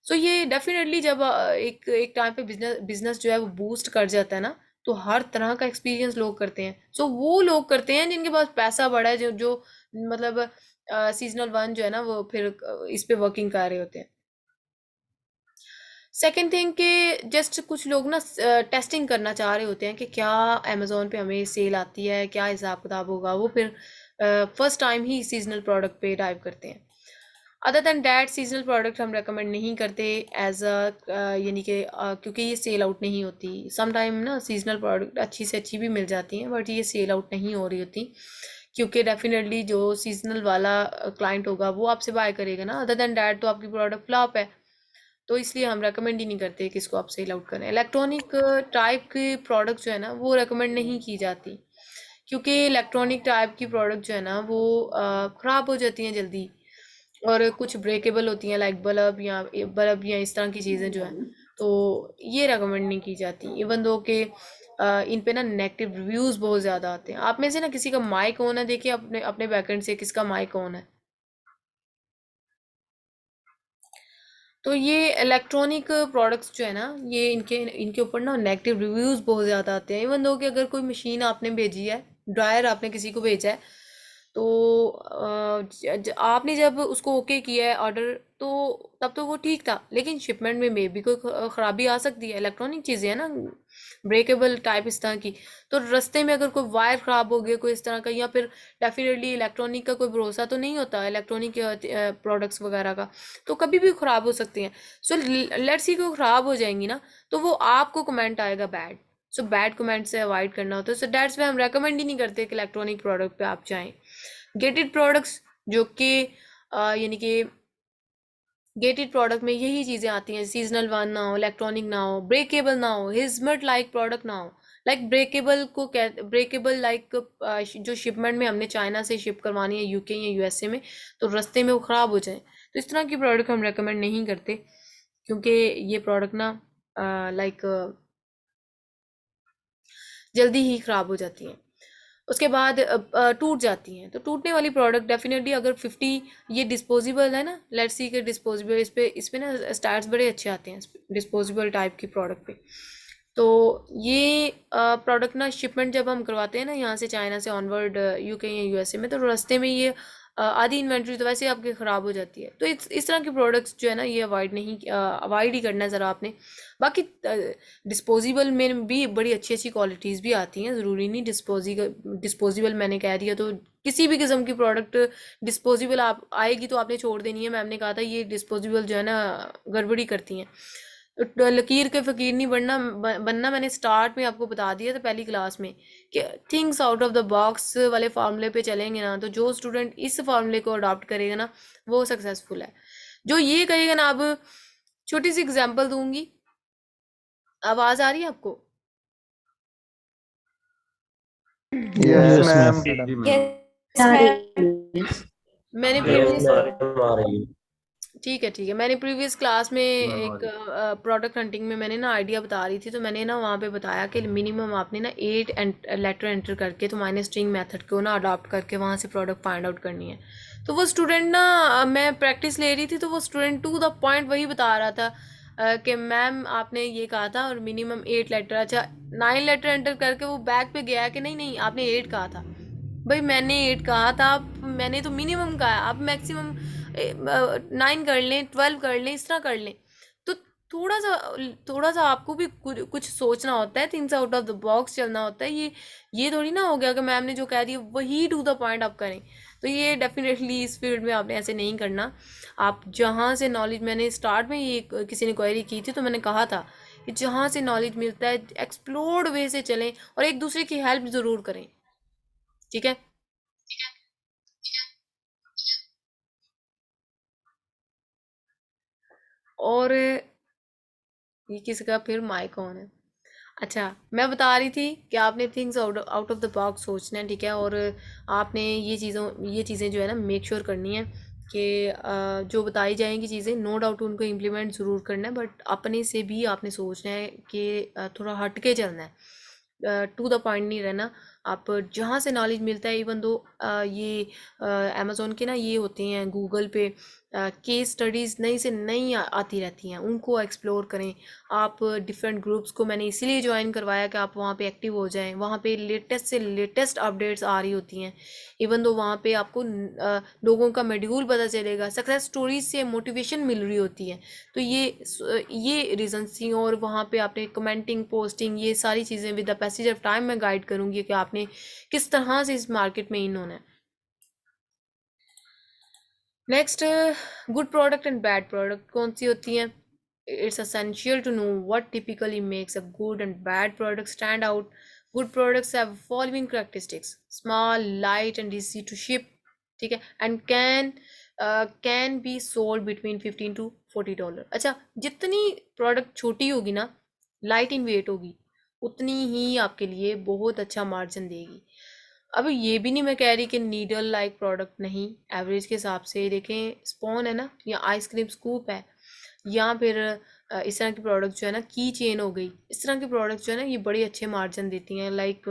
सो ये डेफिनेटली जब एक एक टाइम पे बिजनेस जो है वो बूस्ट कर जाता है ना, तो हर तरह का एक्सपीरियंस लोग करते हैं। सो वो लोग करते हैं जिनके पास पैसा बड़ा है, जो जो मतलब सीजनल वन जो है ना वो फिर इस पे वर्किंग कर रहे होते हैं। सेकंड थिंग के जस्ट कुछ लोग ना टेस्टिंग करना चाह रहे होते हैं कि क्या अमेजोन पे हमें सेल आती है, क्या हिसाब किताब होगा, वो फिर फर्स्ट टाइम ही सीजनल प्रोडक्ट पे डाइव करते हैं। Other than that seasonal product हम रेकमेंड नहीं करते एज अ यानी कि क्योंकि ये सेल आउट नहीं होती। सम टाइम ना सीजनल प्रोडक्ट अच्छी से अच्छी भी मिल जाती हैं, बट ये सेल आउट नहीं हो रही होती, क्योंकि डेफिनेटली जो सीजनल वाला क्लाइंट होगा वो आपसे बाय करेगा ना। अदर दैन डैट तो आपकी प्रोडक्ट फ्लॉप है, तो इसलिए हम रेकमेंड ही नहीं करते कि इसको आप सेल आउट करें। इलेक्ट्रॉनिक टाइप के प्रोडक्ट जो है ना वो रेकमेंड नहीं की जाती, क्योंकि इलेक्ट्रॉनिक टाइप की प्रोडक्ट जो है ना वो ख़राब हो जाती हैं जल्दी, और कुछ ब्रेकेबल होती हैं लाइक बल्ब या इस तरह की चीज़ें जो हैं, तो ये रेकमेंड नहीं की जाती। इवन दो के इन पे ना नेगेटिव रिव्यूज़ बहुत ज़्यादा आते हैं। आप में से ना किसी का माइक ऑन है, देखिए अपने अपने बैकएंड से किसका माइक ऑन है। तो ये इलेक्ट्रॉनिक प्रोडक्ट्स जो है ना, ये इनके इनके ऊपर ना नेगेटिव रिव्यूज़ बहुत ज़्यादा आते हैं। इवन दो कि अगर कोई मशीन आपने भेजी है, ड्रायर आपने किसी को भेजा है, तो आपने जब उसको ओके किया है ऑर्डर, तो तब तो वो ठीक था, लेकिन शिपमेंट में भी कोई ख़राबी आ सकती है। इलेक्ट्रॉनिक चीज़ें हैं ना, ब्रेकेबल टाइप इस तरह की, तो रास्ते में अगर कोई वायर ख़राब हो गया कोई इस तरह का, या फिर डेफिनेटली इलेक्ट्रॉनिक का कोई भरोसा तो नहीं होता इलेक्ट्रॉनिक प्रोडक्ट्स वगैरह का, तो कभी भी ख़राब हो सकती हैं। सो लेट्स सी कोई ख़राब हो जाएंगी ना, तो वो आपको कमेंट आएगा बैड। सो बैड कमेंट से अवॉइड करना होता है। सो दैट्स वे हम रेकमेंड ही नहीं करते कि इलेक्ट्रॉनिक प्रोडक्ट पे आप जाएं। गेटेड प्रोडक्ट्स जो कि यानी कि गेटेड प्रोडक्ट में यही चीज़ें आती हैं, सीजनल वन ना हो, इलेक्ट्रॉनिक ना हो, ब्रेकेबल ना हो, हिजमत लाइक प्रोडक्ट ना हो। लाइक ब्रेकेबल को ब्रेकेबल लाइक जो शिपमेंट में हमने चाइना से शिप करवानी है यूके या यूएसए में, तो रास्ते में वो ख़राब हो जाए, तो इस तरह की प्रोडक्ट हम रेकमेंड नहीं करते, क्योंकि ये प्रोडक्ट ना लाइक जल्दी ही ख़राब हो जाती हैं। उसके बाद टूट जाती हैं। तो टूटने वाली प्रोडक्ट डेफिनेटली अगर 50, ये डिस्पोजेबल है ना, लेट्स सी के डिस्पोजेबल, इस पे ना स्टार्स बड़े अच्छे आते हैं डिस्पोजेबल टाइप की प्रोडक्ट पे। तो ये प्रोडक्ट ना शिपमेंट जब हम करवाते हैं ना यहाँ से चाइना से ऑनवर्ड यूके या यूएसए में, तो रास्ते में ये आधी इन्वेंट्री तो वैसे आपकी ख़राब हो जाती है। तो इस तरह के प्रोडक्ट्स जो है ना ये अवॉइड ही करना है ज़रा आपने। बाकी डिस्पोजेबल में भी बड़ी अच्छी अच्छी क्वालिटीज़ भी आती हैं, ज़रूरी नहीं डिस्पोजेबल मैंने कह दिया तो किसी भी किस्म की प्रोडक्ट डिस्पोजेबल आप आएगी तो आपने छोड़ देनी है। मैम ने कहा था ये डिस्पोजेबल जो है ना गड़बड़ी करती हैं। तो लकीर के फ़कीर नहीं बनना मैंने स्टार्ट में आपको बता दिया था पहली क्लास में, कि things out of the box वाले फार्मूले पे चलेंगे ना, तो जो स्टूडेंट इस फार्मूले को अडॉप्ट करेगा ना वो सक्सेसफुल है। जो ये करेगा ना, अब छोटी सी एग्जांपल दूंगी, आवाज़ आ रही है आपको? Yes ma'am. Yes, ma'am. मैंने यस प्रीवियस मैम आ रही है। ठीक है, मैंने प्रीवियस क्लास में एक प्रोडक्ट हंटिंग में मैंने ना आइडिया बता रही थी, तो मैंने ना वहाँ पे बताया कि मिनिमम आपने ना 8 लेटर एंटर करके, तो माइनस स्ट्रिंग मेथड को ना अडॉप्ट करके वहाँ से प्रोडक्ट फाइंड आउट करनी है। तो वो स्टूडेंट ना मैं प्रैक्टिस ले रही थी, तो वो स्टूडेंट टू द पॉइंट वही बता रहा था कि मैम आपने ये कहा था और मिनिमम 8 लेटर, अच्छा 9 लेटर एंटर करके वो बैक पे गया कि नहीं आपने 8 कहा था। भाई मैंने 8 कहा था, मैंने तो मिनिमम कहा है, आप मैक्सिमम 9 कर लें, 12 कर लें, इस तरह कर लें। तो थोड़ा सा आपको भी कुछ सोचना होता है, things out of the box चलना होता है। ये थोड़ी ना हो गया कि मैम ने जो कह दिया वही टू द पॉइंट आप करें। तो ये डेफिनेटली इस फील्ड में आपने ऐसे नहीं करना। आप जहाँ से नॉलेज, मैंने स्टार्ट में ये किसी ने क्वेरी की थी तो मैंने कहा था कि जहाँ से नॉलेज मिलता है एक्सप्लोर्ड वे से चलें और एक दूसरे की हेल्प ज़रूर करें, ठीक है। और ये किसका फिर माइक ऑन है? अच्छा, मैं बता रही थी कि आपने things out of the box सोचना है, ठीक है। और आपने ये चीज़ें जो है ना मेक श्योर करनी है कि जो बताई जाएंगी चीज़ें, नो डाउट उनको इम्प्लीमेंट ज़रूर करना है, बट अपने से भी आपने सोचना है कि थोड़ा हट के चलना है। टू द पॉइंट नहीं रहना। आप जहाँ से नॉलेज मिलता है, इवन दो ये अमेज़ोन के ना ये होते हैं गूगल पे केस स्टडीज़ नई से नई आती रहती हैं, उनको एक्सप्लोर करें आप। डिफरेंट ग्रुप्स को मैंने इसीलिए ज्वाइन करवाया कि आप वहाँ पे एक्टिव हो जाएं। वहाँ पे लेटेस्ट से लेटेस्ट अपडेट्स आ रही होती हैं। इवन दो वहाँ पे आपको लोगों का शेड्यूल पता चलेगा, सक्सेस स्टोरीज से मोटिवेशन मिल रही होती है। तो ये रीजंस थी। और वहाँ पे आपने कमेंटिंग, पोस्टिंग, ये सारी चीज़ें with the passage of time मैं गाइड करूँगी कि आपने किस तरह से इस मार्केट में इन होना है। Next, good product and bad product कौन सी होती हैं? It's essential to know what typically makes a good and bad product stand out. Good products have following characteristics: small, light and easy to ship, ठीक है, and can be sold between $15 to $40। अच्छा, जितनी प्रोडक्ट छोटी होगी ना, लाइट इन वेट होगी, उतनी ही आपके लिए बहुत अच्छा मार्जिन देगी। अब ये भी नहीं मैं कह रही कि नीडल लाइक प्रोडक्ट नहीं, एवरेज के हिसाब से देखें, स्पॉन है ना, या आइसक्रीम स्कूप है, या फिर इस तरह की प्रोडक्ट जो है ना, की चेन हो गई, इस तरह की प्रोडक्ट जो है ना, ये बड़े अच्छे मार्जिन देती हैं। लाइक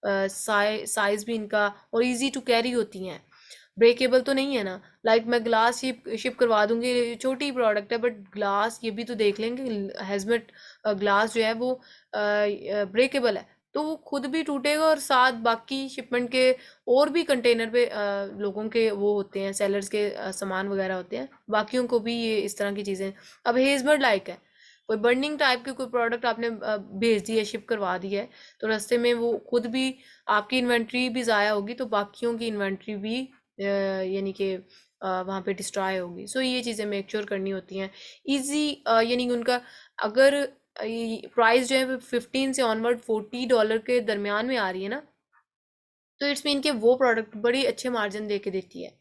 साइज भी इनका और इजी टू कैरी होती हैं, ब्रेकेबल तो नहीं है ना। लाइक मैं ग्लास शिप करवा दूंगी, छोटी प्रोडक्ट है बट ग्लास ये भी तो देख लेंगे, हेजमेट ग्लास जो है वो ब्रेकेबल है, तो वो खुद भी टूटेगा और साथ बाकी शिपमेंट के और भी कंटेनर पे लोगों के वो होते हैं, सेलर्स के सामान वगैरह होते हैं, बाकियों को भी ये इस तरह की चीज़ें। अब हेजमेट लाइक है, कोई बर्निंग टाइप की कोई प्रोडक्ट आपने भेज दी है, शिप करवा दी है, तो रास्ते में वो खुद भी आपकी इन्वेंट्री भी ज़ाया होगी, तो बाकियों की इन्वेंट्री भी यानी कि वहाँ पे डिस्ट्रॉय होगी। सो ये चीज़ें मेक श्योर करनी होती हैं। ईजी यानी कि उनका अगर प्राइस जो है 15 से ऑनवर्ड $40 के दरमियान में आ रही है ना, तो इट्स मीन कि वो प्रोडक्ट बड़ी अच्छे मार्जिन दे के देती है।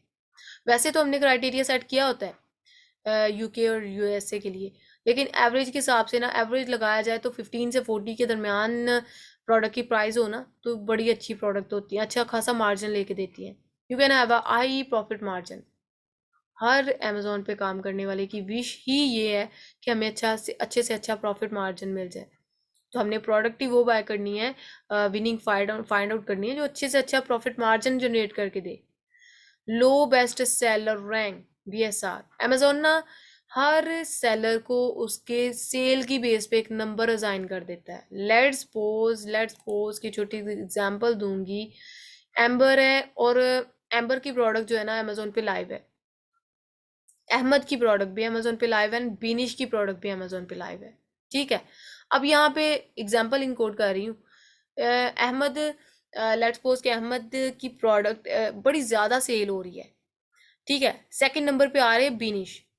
वैसे तो हमने क्राइटेरिया सेट किया होता है यूके और यूएसए के लिए, लेकिन एवरेज के हिसाब से ना, एवरेज लगाया जाए तो 15 से 40 के दरमियान प्रोडक्ट की प्राइस हो ना, तो बड़ी अच्छी प्रोडक्ट होती है, अच्छा खासा मार्जिन लेके देती है। You can have a high profit margin. Her Amazon पे काम करने वाले की विश ही ये है कि हमें अच्छे से अच्छा प्रॉफिट मार्जिन मिल जाए। तो हमने प्रोडक्ट ही वो बाय करनी है, विनिंग फाइंड आउट करनी है जो अच्छे से अच्छा प्रॉफिट मार्जिन जनरेट करके दे। Low best seller rank, BSR। Amazon ना हर सेलर को उसके सेल की बेस पे एक नंबर असाइन कर देता है। लेट्स पोज की छोटी एग्जांपल दूंगी। एम्बर है, और एम्बर की प्रोडक्ट जो है ना अमेज़ोन पे लाइव है, अहमद की प्रोडक्ट भी अमेज़ोन पे लाइव है, एंड बिनिश की प्रोडक्ट भी अमेज़ोन पे लाइव है, ठीक है। अब यहाँ पे एग्जांपल इनकोड कर रही हूँ। अहमद, लेट्स सपोज कि अहमद की प्रोडक्ट बड़ी ज़्यादा सेल हो रही है, ठीक है। सेकंड नंबर पे आ रहे हैं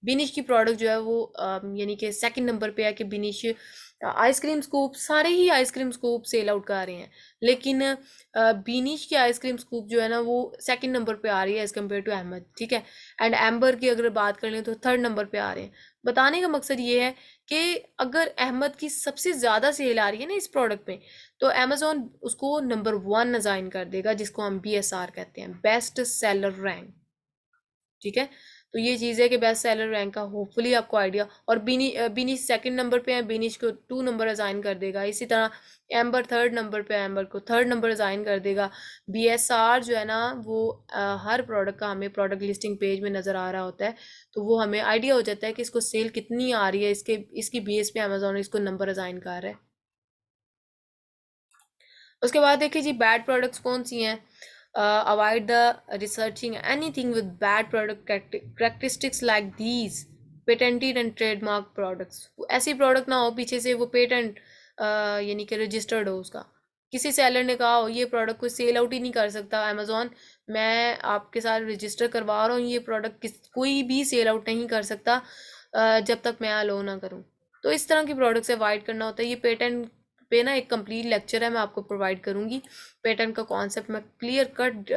बिनिश की प्रोडक्ट जो है वो यानी कि सेकंड नंबर पे है कि बिनिश आइसक्रीम स्कूप, सारे ही आइसक्रीम स्कूप सेल आउट कर रहे हैं, लेकिन बिनिश की आइसक्रीम स्कूप जो है ना वो सेकंड नंबर पे आ रही है एज कम्पेयर टू अहमद, ठीक है। एंड एम्बर की अगर बात कर लें तो थर्ड नंबर पे आ रहे हैं। बताने का मकसद ये है कि अगर अहमद की सबसे ज़्यादा सेल आ रही है ना इस प्रोडक्ट में, तो अमेज़ोन उसको नंबर 1 असाइन कर देगा, जिसको हम BSR कहते हैं, बेस्ट सेलर रैंक, ठीक है। तो ये चीज़ है कि बेस्ट सेलर रैंक का होपफुली आपको आइडिया। और बिनिश सेकंड नंबर पे है, बिनिश को 2 नंबर असाइन कर देगा। इसी तरह एम्बर थर्ड नंबर पे है, एम्बर को थर्ड नंबर असाइन कर देगा। BSR जो है ना वो हर प्रोडक्ट का हमें प्रोडक्ट लिस्टिंग पेज में नज़र आ रहा होता है, तो वो हमें आइडिया हो जाता है कि इसको सेल कितनी आ रही है, इसकी बेस पे अमेज़ोन इसको नंबर असाइन कर रहा है। उसके बाद देखिए जी, बैड प्रोडक्ट्स कौन सी हैं? Avoid the researching anything with bad product characteristics like these patented and trademark products. ऐसी प्रोडक्ट ना हो पीछे से वो पेटेंट यानी कि रजिस्टर्ड हो उसका, किसी सेलर ने कहा हो ये प्रोडक्ट कोई सेल आउट ही नहीं कर सकता, अमेज़ोन मैं आपके साथ रजिस्टर करवा रहा हूँ, ये प्रोडक्ट कोई भी सेल आउट नहीं कर सकता जब तक मैं अलो ना करूँ। तो इस तरह की प्रोडक्ट से अवॉइड करना होता है। ये पेटेंट पे ना एक कंप्लीट लेक्चर है, मैं आपको प्रोवाइड करूँगी, पेटेंट का कॉन्सेप्ट मैं क्लियर कट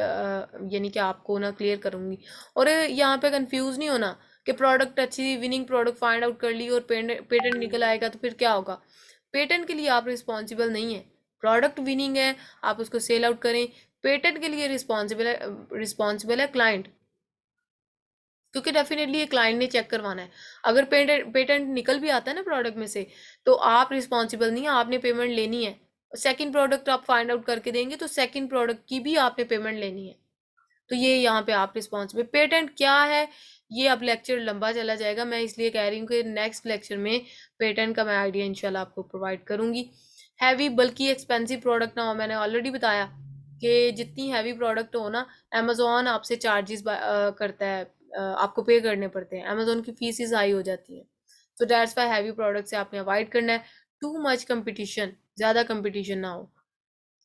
यानी कि आपको ना क्लियर करूँगी। और यहाँ पे कंफ्यूज नहीं होना कि प्रोडक्ट अच्छी विनिंग प्रोडक्ट फाइंड आउट कर ली और पेटेंट निकल आएगा तो फिर क्या होगा। पेटेंट के लिए आप रिस्पॉन्सिबल नहीं है, प्रोडक्ट विनिंग है, आप उसको सेल आउट करें। पेटेंट के लिए रिस्पॉन्सिबल है क्लाइंट, क्योंकि डेफिनेटली ये क्लाइंट ने चेक करवाना है। अगर पेटेंट निकल भी आता है ना प्रोडक्ट में से, तो आप रिस्पॉन्सिबल नहीं है, आपने पेमेंट लेनी है, सेकंड प्रोडक्ट आप फाइंड आउट करके देंगे तो सेकंड प्रोडक्ट की भी आपने पेमेंट लेनी है। तो ये यहाँ पे आप रिस्पॉन्सिबल। पेटेंट क्या है ये अब लेक्चर लंबा चला जाएगा, मैं इसलिए कह रही हूँ कि नेक्स्ट लेक्चर में पेटेंट का मैं आइडिया इंशाल्लाह आपको प्रोवाइड करूंगी। हैवी बल्कि एक्सपेंसिव प्रोडक्ट ना हो, मैंने ऑलरेडी बताया कि जितनी हैवी प्रोडक्ट हो ना, अमेजोन आपसे चार्जेस करता है, आपको पे करने पड़ते हैं, अमेजोन की फीसिस हाई हो जाती हैं। तो दैट्स वाई हैवी प्रोडक्ट से आपने अवॉइड करना है। टू मच कंपटीशन, ज़्यादा कंपटीशन ना हो।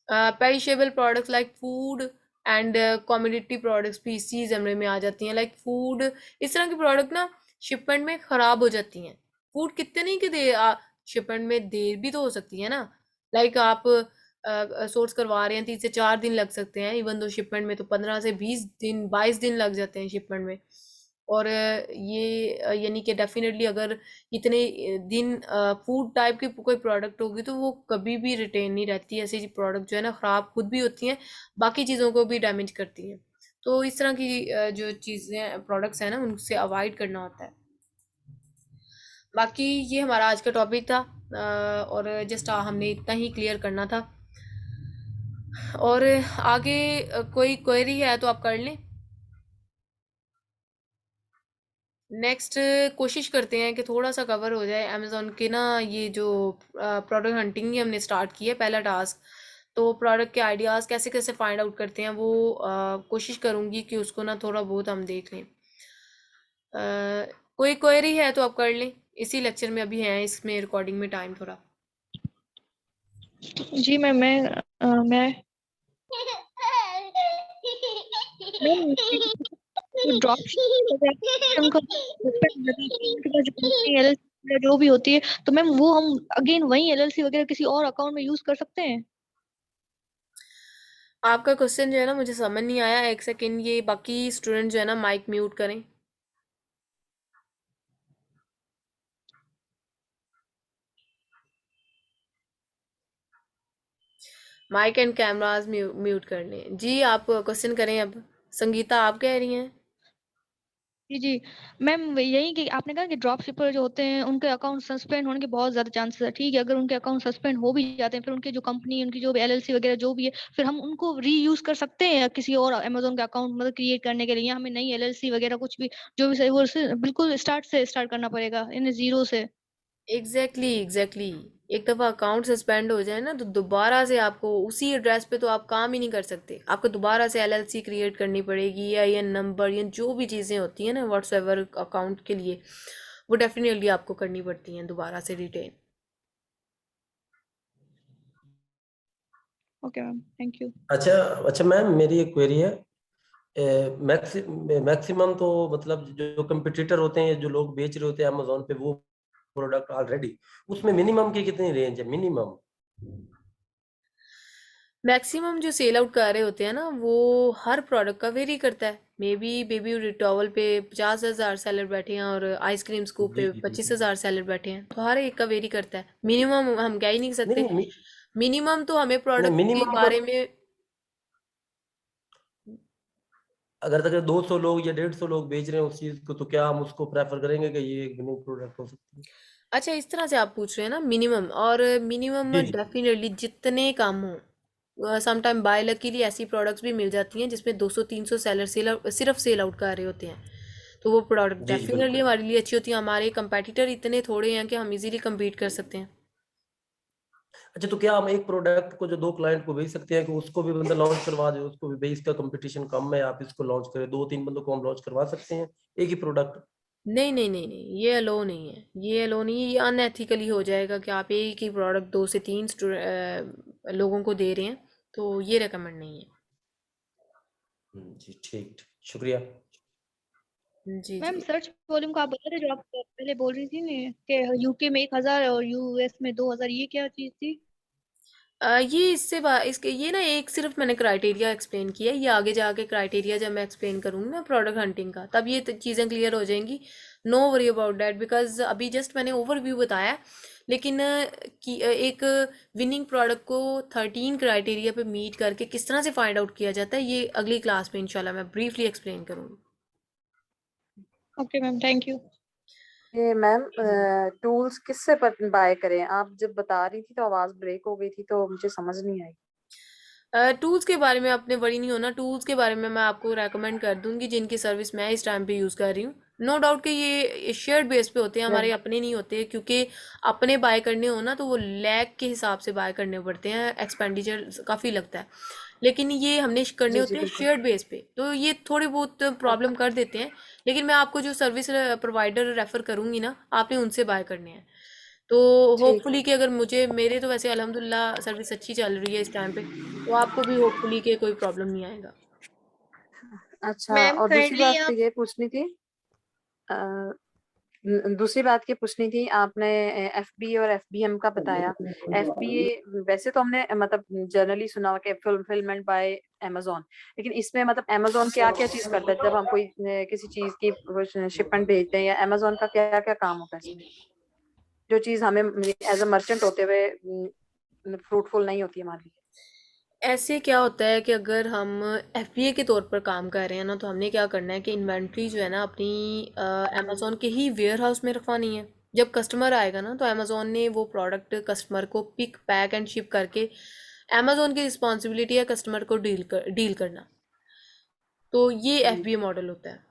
Perishable products like food and community products भी इसी जमरे में आ जाती हैं। लाइक फूड, इस तरह की प्रोडक्ट ना शिपमेंट में ख़राब हो जाती हैं। फूड कितने नहीं कि शिपमेंट में देर भी तो हो सकती है ना। लाइक आप सोर्स करवा रहे हैं 3 से 4 दिन लग सकते हैं, इवन दो शिपमेंट में तो 15 से 20 दिन 22 दिन लग जाते हैं शिपमेंट में। और ये यानी कि डेफिनेटली अगर इतने दिन फूड टाइप की कोई प्रोडक्ट होगी तो वो कभी भी रिटेन नहीं रहती। ऐसी प्रोडक्ट जो है ना ख़राब खुद भी होती हैं, बाकी चीज़ों को भी डैमेज करती हैं। तो इस तरह की जो चीज़ें प्रोडक्ट्स हैं ना उनसे अवॉइड करना होता है। बाकी ये हमारा आज का टॉपिक था, और जस्ट हमने इतना ही क्लियर करना था। और आगे कोई क्वेरी है तो आप कर लें। नेक्स्ट कोशिश करते हैं कि थोड़ा सा कवर हो जाए अमेज़ोन के ना, ये जो प्रोडक्ट हंटिंग ही हमने स्टार्ट की है पहला टास्क, तो प्रोडक्ट के आइडियाज़ कैसे कैसे फाइंड आउट करते हैं वो कोशिश करूँगी कि उसको ना थोड़ा बहुत हम देख लें। कोई क्वेरी है तो आप कर लें, इसी लेक्चर में अभी हैं, इसमें रिकॉर्डिंग में टाइम थोड़ा। जी मैम, मैं ड्रॉप उनका उनके पास जो कंपनी एलएलसी जो भी होती है, तो मैम वो हम अगेन वही एलएलसी वगैरह किसी और अकाउंट में यूज कर सकते हैं? आपका क्वेश्चन जो है ना मुझे समझ नहीं आया, एक सेकेंड। ये बाकी स्टूडेंट जो है ना माइक म्यूट करें। माइक एंड कैमराज म्यूट कर लें। जी आप क्वेश्चन करें अब। संगीता आप कह रही हैं? जी जी मैम, यही कि आपने कहा कि ड्रॉप शिपर जो होते हैं उनके अकाउंट सस्पेंड होने के बहुत ज्यादा चांसेस है। ठीक है, अगर उनके अकाउंट सस्पेंड हो भी जाते हैं, फिर उनकी जो कंपनी, उनकी जो भी एलएलसी वगैरह जो भी है, फिर हम उनको रीयूज कर सकते हैं या किसी और अमेजोन का अकाउंट मतलब क्रिएट करने के लिए, या हमें नई एलएलसी वगैरह कुछ भी जो भी सही वो बिल्कुल स्टार्ट करना पड़ेगा इन जीरो से? एग्जैक्टली। एक दफ़ा अकाउंट सस्पेंड हो जाए ना तो दोबारा से आपको उसी एड्रेस पे तो आप काम ही नहीं कर सकते। आपको दोबारा से एलएलसी क्रिएट करनी पड़ेगी, या ये नंबर या जो भी चीज़ें होती हैं ना व्हाट्सएवर अकाउंट के लिए, वो डेफिनेटली आपको करनी पड़ती हैं दोबारा से written. Okay ma'am, thank you. अच्छा अच्छा मैम, मेरी एक क्वेरी है। मैक्सिमम तो मतलब जो कंपटीटर होते हैं, जो लोग बेच रहे होते हैं अमेजोन पे वो प्रोडक्ट ऑलरेडी, उसमें मिनिमम की कितनी रेंज है? मिनिमम मैक्सिमम जो सेल आउट कर रहे होते हैं ना वो हर प्रोडक्ट का वेरी करता है। मे बी बेबी टॉवल पे 50,000 सेलर बैठे हैं और आइसक्रीम स्कूप जी पे जी जी 25,000 सेलर बैठे हैं, तो हर एक का वेरी करता है। मिनिमम हम कह ही नहीं सकते। नहीं नहीं मिनिमम तो हमें प्रोडक्ट के मिनिमम का बारे में, अगर तक 200 लोग या 150 लोग बेच रहे हैं उस चीज को, तो क्या हम उसको प्रेफर करेंगे कि ये एक मिनिमम प्रोडक्ट हो सकती है? अच्छा इस तरह से आप पूछ रहे हैं ना मिनिमम, और मिनिमम जी जी डेफिनेटली जितने कम हो। समटाइम बाय लकीली ऐसी प्रोडक्ट्स भी मिल जाती हैं जिसमें 200-300 सेलर सिर्फ सेल आउट कर रहे होते हैं, तो वो प्रोडक्ट जी जी डेफिनेटली बिल्कुल। हमारे लिए अच्छी होती है। हमारे कंपेटिटर इतने थोड़े हैं कि हम इजीली compete कर सकते हैं। अच्छा, तो क्या हम एक प्रोडक्ट को जो 2 क्लाइंट को भेज सकते हैं कि उसको भी बंदा लॉन्च करवा दे, उसको भी भाई इसका कंपटीशन कम है, आप इसको लॉन्च करें, 2-3 बंदों को हम लॉन्च करवा सकते हैं एक ही प्रोडक्ट? नहीं नहीं नहीं नहीं, ये अलो नहीं है, ये अलो नहीं है। ये अनएथिकली हो जाएगा कि आप एक ही प्रोडक्ट 2 से 3 लोगों को दे रहे हैं, तो ये रिकमेंड नहीं है। जी ठीक ठीक, शुक्रिया। जी मैम जी। सर्च वॉल्यूम का आप बता रहे जो आप पहले बोल रही थी ना कि यूके में 1,000 और यूएस में 2,000, ये क्या चीज थी? ये इसके ये ना एक सिर्फ मैंने क्राइटेरिया एक्सप्लेन किया है। ये आगे जाके क्राइटेरिया जब मैं एक्सप्लेन करूँगी ना प्रोडक्ट हंटिंग का, तब ये चीज़ें क्लियर हो जाएंगी। No worry about that, because अभी जस्ट मैंने ओवरव्यू बताया। लेकिन एक विनिंग प्रोडक्ट को 13 क्राइटेरिया पे मीट करके किस तरह से फाइंड आउट किया जाता है, ये अगली क्लास में इंशाल्लाह मैं ब्रीफली एक्सप्लेन करूँगी। Okay ma'am, thank you. ये मैम टूल्स किससे बाय करें? आप जब बता रही थी तो आवाज ब्रेक हो गई थी तो मुझे समझ नहीं आई। टूल्स के बारे में आपने वरी नहीं होना, टूल्स के बारे में मैं आपको रेकमेंड कर दूंगी जिनकी सर्विस मैं इस टाइम पे यूज़ कर रही हूँ। नो डाउट कि ये शेयर्ड बेस पे होते हैं, हमारे अपने नहीं होते, क्योंकि अपने बाय करने हो ना तो वो लैग के हिसाब से बाय करने पड़ते हैं, एक्सपेंडिचर काफ़ी लगता है। लेकिन ये हमने करने जी जी होते हैं बिल्कुल। शेयर्ड बेस पे, तो ये थोड़ी बहुत प्रॉब्लम कर देते हैं। लेकिन मैं आपको जो सर्विस प्रोवाइडर रेफर करूंगी ना, आपने उनसे बाय करने हैं। तो ठीक होपफुली कि अगर मुझे, मेरे तो वैसे अल्हम्दुलिल्लाह सर्विस अच्छी चल रही है इस टाइम पे, तो आपको भी होपफुली कि कोई प्रॉब्लम नहीं आएगा। अच्छा, मैम और दूसरी करंटली बात आप ये पूछनी थी, दूसरी बात ये पूछनी थी, आपने एफबी और एफबीएम का बताया। एफबीए वैसे तो हमने मतलब जनरली सुना हुआ कि फुलफिलमेंट बाय अमेजोन, लेकिन इसमें मतलब अमेजोन क्या क्या चीज करता है जब हम कोई किसी चीज की शिपमेंट भेजते हैं, या अमेजोन का क्या क्या काम होता है इसमें, जो चीज हमें एज अ मर्चेंट होते हुए फ्रूटफुल नहीं होती हमारे लिए? ऐसे क्या होता है कि अगर हम एफबीए के तौर पर काम कर रहे हैं ना, तो हमने क्या करना है कि इन्वेंट्री जो है ना अपनी अमेजोन के ही वेयर हाउस में रखवानी है। जब कस्टमर आएगा ना, तो अमेजोन ने वो प्रोडक्ट कस्टमर को पिक पैक एंड शिप करके, अमेजोन की रिस्पॉन्सिबिलिटी है कस्टमर को डील करना। तो ये जी एफबीए मॉडल होता है।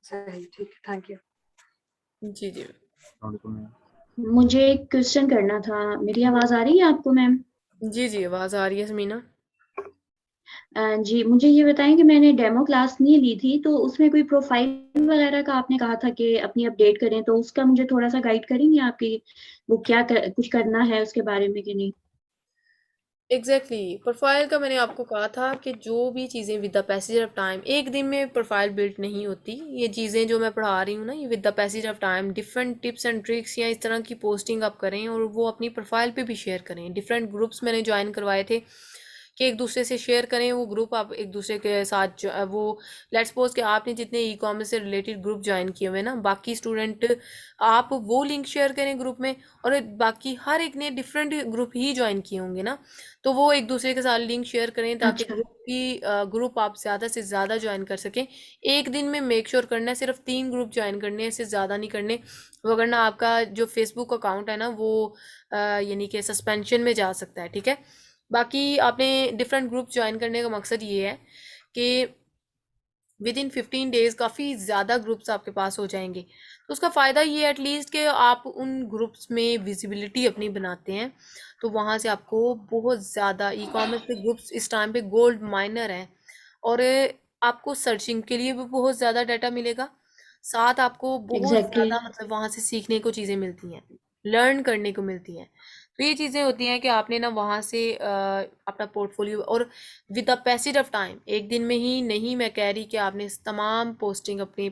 सही, ठीक है, थैंक यू। जी जी। मुझे एक क्वेश्चन करना था। मेरी आवाज आ रही है आपको मैम? जी जी, आवाज़ आ रही है समीना। जी, मुझे ये बताएं कि मैंने डेमो क्लास नहीं ली थी, तो उसमें कोई प्रोफाइल वगैरह का आपने कहा था कि अपनी अपडेट करें, तो उसका मुझे थोड़ा सा गाइड करेंगे आपकी, वो कुछ करना है उसके बारे में कि नहीं? एग्जैक्टली, प्रोफाइल का मैंने आपको कहा था कि जो भी चीज़ें with the passage of time, एक दिन में प्रोफाइल बिल्ड नहीं होती। ये चीज़ें जो मैं पढ़ा रही हूँ ना, ये with the passage of time different tips and tricks या इस तरह की पोस्टिंग आप करें और वो अपनी प्रोफाइल पे भी शेयर करें। डिफरेंट ग्रुप्स मैंने ज्वाइन करवाए थे कि एक दूसरे से शेयर करें वो ग्रुप, आप एक दूसरे के साथ वो, लेट्स सपोज कि आपने जितने ई कॉमर्स से रिलेटेड ग्रुप ज्वाइन किए हुए हैं ना, बाकी स्टूडेंट, आप वो लिंक शेयर करें ग्रुप में, और बाकी हर एक ने डिफरेंट ग्रुप ही ज्वाइन किए होंगे ना, तो वो एक दूसरे के साथ लिंक शेयर करें ताकि अच्छा। ग्रुप आप ज़्यादा से ज़्यादा ज्वाइन कर सकें। एक दिन में मेक श्योर करना है सिर्फ 3 ग्रुप ज्वाइन करने हैं, इससे ज़्यादा नहीं करने, वरना आपका जो फेसबुक अकाउंट है ना वो यानी कि सस्पेंशन में जा सकता है। ठीक है, बाकी आपने डिफरेंट ग्रुप ज्वाइन करने का मकसद ये है कि विद इन 15 डेज काफ़ी ज़्यादा ग्रुप्स आपके पास हो जाएंगे। तो उसका फ़ायदा ये एटलीस्ट कि आप उन ग्रुप्स में विजिबिलिटी अपनी बनाते हैं, तो वहाँ से आपको बहुत ज़्यादा ई कॉमर्स के ग्रुप्स इस टाइम पे गोल्ड माइनर हैं, और आपको सर्चिंग के लिए भी बहुत ज़्यादा डाटा मिलेगा, साथ आपको बहुत एग्जैक्टली। ज़्यादा मतलब वहाँ से सीखने को चीज़ें मिलती हैं, लर्न करने को मिलती हैं। तो ये चीज़ें होती हैं कि आपने ना वहाँ से अपना पोर्टफोलियो, और with the passage of time, एक दिन में ही नहीं, मैं कह रही कि आपने तमाम पोस्टिंग अपनी